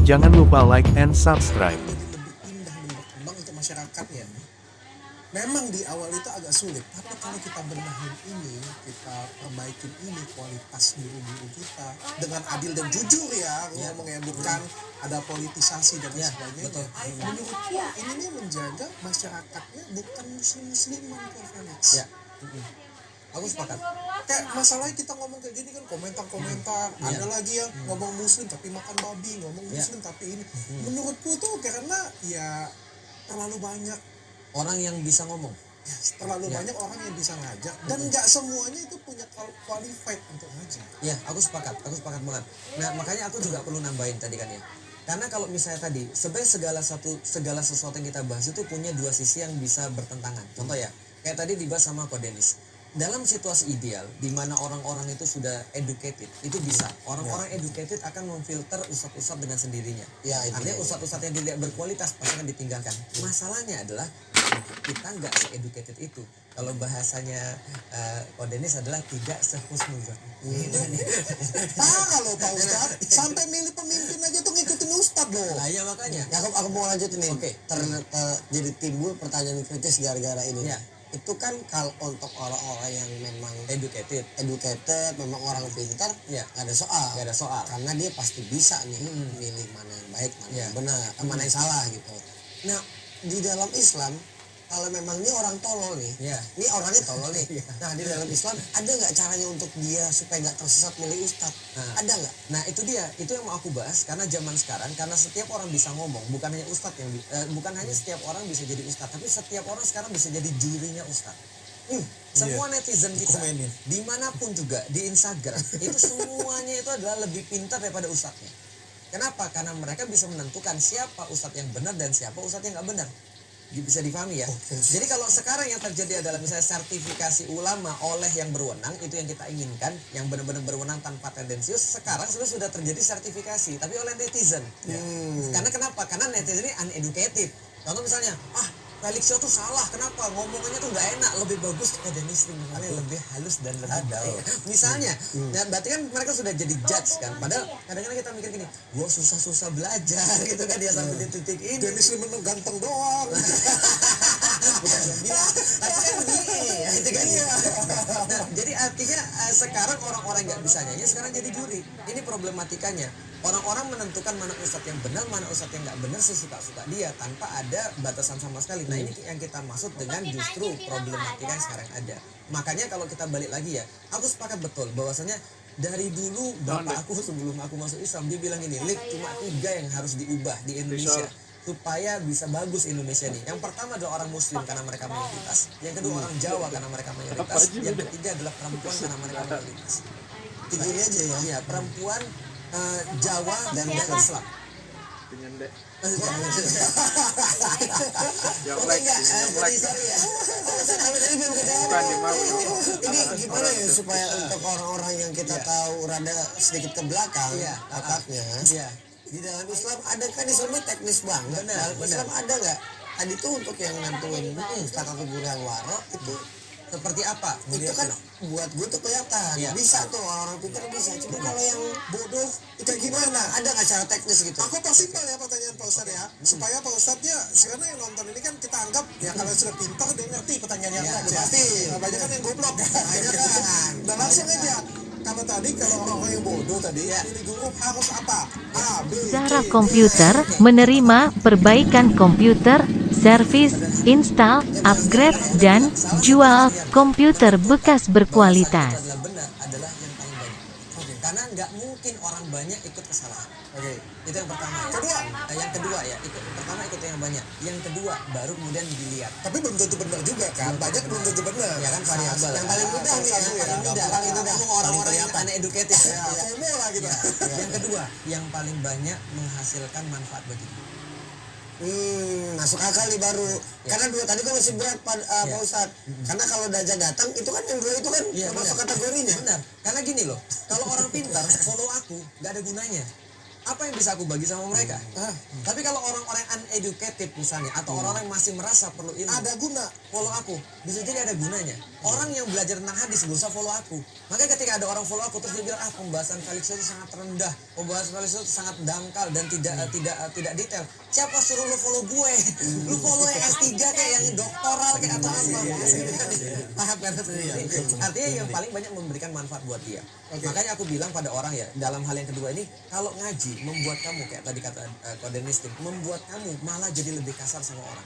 Jangan lupa like and subscribe. Lebih indah dan berkembang untuk masyarakatnya. Memang di awal itu agak sulit, tapi kalau kita benahin ini, kita perbaikin ini kualitas guru-guru kita dengan adil dan jujur ya, ngomongnya bukan ada politisasi dan sebagainya. Betul. Menurutku ini nih menjaga masyarakatnya bukan muslim-musliman Felix. Ya. Aku sepakat. Kayak masalahnya kita ngomong kayak gini kan komentar-komentar, ada lagi yang ngomong muslim tapi makan babi, ngomong muslim tapi ini. Menurutku tuh karena ya terlalu banyak Orang yang bisa ngomong. banyak orang yang bisa ngajak dan nggak semuanya itu punya qualified untuk ngajak. Ya, aku sepakat banget. Nah, makanya aku juga perlu nambahin tadi kan ya. Karena kalau misalnya tadi, sebenarnya segala sesuatu yang kita bahas itu punya dua sisi yang bisa bertentangan. Contoh ya, kayak tadi dibahas sama Ko Denis. Dalam situasi ideal, di mana orang-orang itu sudah educated, itu bisa. Orang-orang educated akan memfilter ustadz-ustadz dengan sendirinya. Ya, Artinya ustadz-ustadz yang tidak berkualitas pasti akan ditinggalkan. Masalahnya adalah kita nggak se-educated itu. Kalau bahasanya Ko Denis adalah tidak sehusnuzon. Kalau Pak Ustadz sampai milih pemimpin aja tuh ngikutin Ustadz loh. Nah ya makanya. Ya aku mau lanjutin nih. Oke. Jadi timbul pertanyaan kritis gara-gara ini. Ya. Itu kan kalau untuk orang-orang yang memang Educated. memang orang pintar, Ya. nggak ada soal. Nggak ada soal. Karena dia pasti bisa nih milih mana yang baik, mana Ya. yang benar, mana yang salah gitu. Nah, di dalam Islam kalau memang ini orang tolol nih, Ya. ini orangnya tolol nih. Nah, di dalam Islam ada nggak caranya untuk dia supaya nggak tersesat milih ustadz? Ada nggak? Nah itu dia, itu yang mau aku bahas karena zaman sekarang, karena setiap orang bisa ngomong, bukan hanya ustadz yang bukan hanya setiap orang bisa jadi ustadz, tapi setiap orang sekarang bisa jadi jurinya ustadz. Semua netizen kita, dimanapun juga di Instagram, itu semuanya itu adalah lebih pintar daripada ustadznya. Kenapa? Karena mereka bisa menentukan siapa ustadz yang benar dan siapa ustadz yang nggak benar. Bisa dipahami ya. Jadi kalau sekarang yang terjadi adalah misalnya sertifikasi ulama oleh yang berwenang, itu yang kita inginkan, yang benar-benar berwenang tanpa tendensius. Sekarang sudah terjadi sertifikasi, tapi oleh netizen. Karena kenapa? Karena netizen ini uneducated. Contoh misalnya, Felix Show tuh salah, kenapa? Ngomongannya tuh nggak enak, lebih bagus Ko Denis ngomongnya lebih halus dan lebih baik. Misalnya, dan berarti kan mereka sudah jadi judge kan. Padahal kadang-kadang kita mikir gini, gua susah-susah belajar gitu kan dia sampai di titik ini. Denis Limeno ganteng doang. Bukan bilang, tapi kan begini ya, itu kan. Nah, jadi artinya sekarang orang-orang nggak bisa nyanyi, sekarang jadi juri. Ini problematikanya. Orang-orang menentukan mana ustadz yang benar, mana ustadz yang nggak benar sesuka-suka dia tanpa ada batasan sama sekali. Nah ini yang kita maksud dengan justru problematika yang sekarang ada. Makanya kalau kita balik lagi ya, aku sepakat betul bahwasanya dari dulu bapak aku sebelum aku masuk Islam dia bilang gini, Lik, cuma 3 yang harus diubah di Indonesia supaya bisa bagus Indonesia nih. Yang pertama adalah orang Muslim karena mereka mayoritas, yang kedua orang Jawa karena mereka mayoritas, yang ketiga adalah perempuan karena mereka mayoritas. Tiga ini aja ya. Iya, perempuan, Jawa dan Islam. Penyendek. Ini gimana ya supaya untuk orang-orang yang kita tahu rada sedikit ke belakang otaknya. Di dalam Islam ada kan Islamnya teknis banget. Dalam Islam ada nggak? Tadi tuh untuk yang nentuin ustadz atau guru yang warok itu Seperti apa? itu kan buat gue tuh kelihatan bisa tuh orang pintar bisa. Cuma kalau yang bodoh itu gimana? Ada nggak cara teknis gitu? Aku tak simpel ya pertanyaan Pak Ustadz ya, supaya Pak Ustadznya sekarang yang nonton ini kan kita anggap ya kalau sudah pintar dia ngerti pertanyaannya apa. pasti. Banyak kan yang goblok. Banyak kan. Dan langsung aja. Kalau tadi kalau orang yang bodoh tadi pilih guru harus apa? A, B, C, Zahra D. Komputer menerima perbaikan komputer, servis, install, upgrade, dan jual komputer bekas berkualitas. Adalah benar adalah yang paling banyak. Karena nggak mungkin orang banyak ikut kesalahan. Itu yang pertama. Yang kedua ya, pertama ikut yang banyak. Yang kedua baru kemudian dilihat. Tapi belum tentu benar juga kan. Banyak belum tentu benar. Ya kan variabel. Yang paling mudah nih ya, paling mudah. Paling mudah orang-orang yang uneducated. Formula gitu. Yang kedua, yang paling banyak menghasilkan manfaat bagi kita. Masuk akal nih baru. Karena dua tadi kan masih berat Pak Ustadz. Karena kalau Dajjal datang itu kan yang dua itu kan termasuk kategorinya. Benar. Karena gini loh, kalau orang pintar follow aku nggak ada gunanya. Apa yang bisa aku bagi sama mereka? Tapi kalau orang-orang uneducated misalnya, atau orang-orang yang masih merasa perlu ilmu, Ada guna. follow aku, bisa jadi ada gunanya. Orang yang belajar tentang hadis gak usah follow aku. Makanya ketika ada orang follow aku terus dia bilang pembahasan Felix itu sangat rendah, pembahasan Felix itu sangat dangkal dan tidak detail. Siapa suruh lu follow gue? Lu follow yang S3 kayak yang doktoral kayak atau apa? Paham kan? Artinya yang paling banyak memberikan manfaat buat dia. Makanya aku bilang pada orang ya, dalam hal yang kedua ini, kalau ngaji membuat kamu kayak tadi kata Kodenistin, membuat kamu malah jadi lebih kasar sama orang,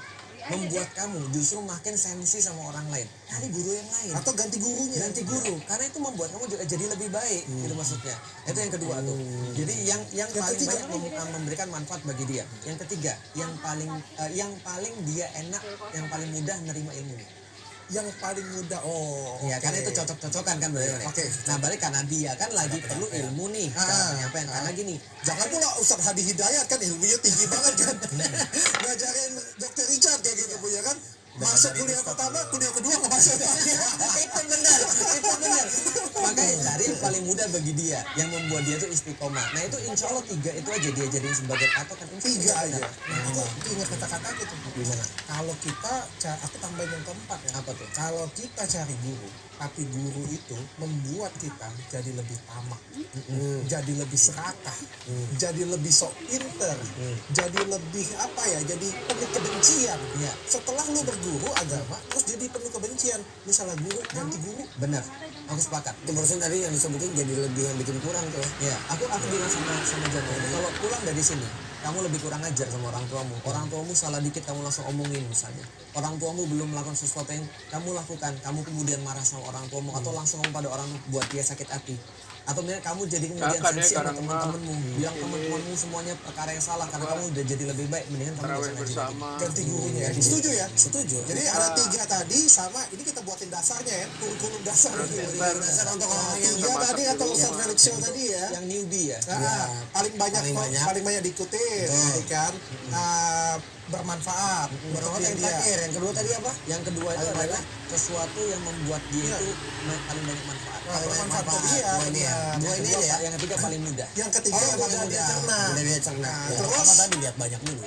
membuat kamu justru makin sensi sama orang lain, cari guru yang lain Atau ganti gurunya. ganti guru, karena itu membuat kamu juga jadi lebih baik gitu maksudnya. Itu yang kedua tuh. Jadi yang paling ketiga. banyak memberikan manfaat bagi dia. Yang ketiga, yang paling dia enak, yang paling mudah nerima ilmunya. Yang paling mudah. Ya, karena itu cocok-cocokan kan berarti. Oke. Nah, balik karena dia kan lagi perlu ilmu nih. Penyampaian. Karena gini, Jangan pula Ustadz Hadi Hidayat kan ilmunya tinggi banget kan. Ngajarin Dr. Richard kayak gitu punya kan. Masuk kuliah pertama, kuliah kedua nggak masuk. itu benar. Makanya cari yang paling mudah bagi dia, yang membuat dia tuh istiqomah. Nah itu insya Allah 3 itu aja dia jadiin sebagai patokan. Tiga aja. Benar. Nah, itu ingat kata-kata gitu. Gimana? Kalau kita, aku tambahin yang keempat ya. Apa tuh? Kalau kita cari guru, tapi guru itu membuat kita jadi lebih tamak, jadi lebih serakah, jadi lebih sok pinter, jadi lebih apa ya, jadi penuh kebencian. Iya. Setelah lu berguru agama, terus jadi penuh kebencian, lu salah guru, ganti guru. Benar. Aku sepakat. Itu barusan tadi yang disebutin jadi lebih yang bikin kurang tuh. Ya, aku bilang sama Jano, kalau pulang dari sini, kamu lebih kurang ajar sama orang tuamu. Orang tuamu salah dikit kamu langsung omongin misalnya. Orang tuamu belum melakukan sesuatu yang kamu lakukan, kamu kemudian marah sama orang tuamu atau langsung ngomong pada orang buat dia sakit hati. Atau misalnya kamu jadi kemudian sensi sama teman-temanmu, bilang teman-temanmu semuanya perkara yang salah karena kamu udah jadi lebih baik, mendingan kamu gak usah ngaji lagi. Ganti gurunya. Setuju ya? Setuju. Jadi ada 3 tadi sama, ini kita buatin dasarnya ya, kurikulum dasar. Dasar untuk orang yang 3 tadi atau Ustadz Felix Show tadi ya. Yang newbie ya. Paling banyak diikutin, ya kan? Bermanfaat. yang terakhir, yang kedua tadi apa? Yang kedua itu adalah sesuatu yang membuat dia itu paling banyak manfaat. Bermanfaat bagi dia. Dua ini aja ya. Yang ketiga paling mudah. Yang ketiga yang paling mudah dicerna. Udah dia cerna. Terus tadi lihat banyak dulu.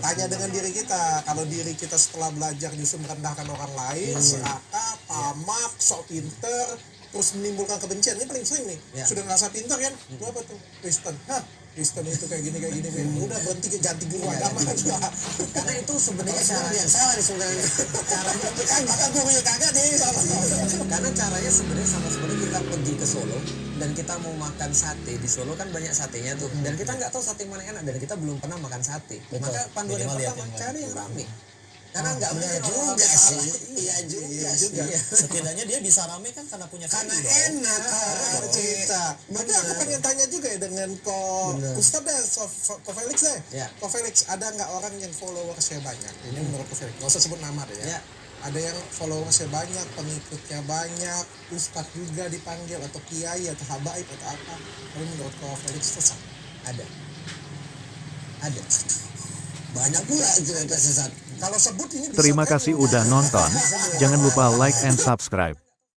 tanya dengan diri kita, kalau diri kita setelah belajar justru merendahkan orang lain, serakah, tamak, sok pinter, terus menimbulkan kebencian, ini paling sering nih. Ya. Sudah ngerasa pintar kan? Lu apa tuh? Kristen. Kristen itu kayak gini. Udah berhenti ganti guru agama aja. Karena itu sebenarnya cara yang salah nih sebenarnya. caranya itu kan Maka gurunya kagak nih. karena caranya sebenarnya sama seperti kita pergi ke Solo dan kita mau makan sate di Solo kan banyak satenya tuh dan kita nggak tahu sate mana yang enak dan kita belum pernah makan sate. Maka panduan yang pertama cari yang rame. Karena nggak Benar mungkin orang juga salah. sih. Iya juga. Setidaknya dia bisa rame kan karena punya Karena kaki dong. enak. Cerita. Tapi aku pengen tanya juga ya dengan Ustadz deh, Ko Felix deh. Ya. Ko Felix, ada nggak orang yang followersnya banyak? Ini menurut Ko Felix, nggak usah sebut nama deh ya. Ya. Ada yang followersnya banyak, pengikutnya banyak, Ustadz juga dipanggil atau kiai atau habaib atau apa. Tapi menurut Ko Felix sesat. Ada. Banyak pula itu yang tersesat. Kalau sebut ini bisa Terima kan kasih udah nonton. Jangan lupa like and subscribe.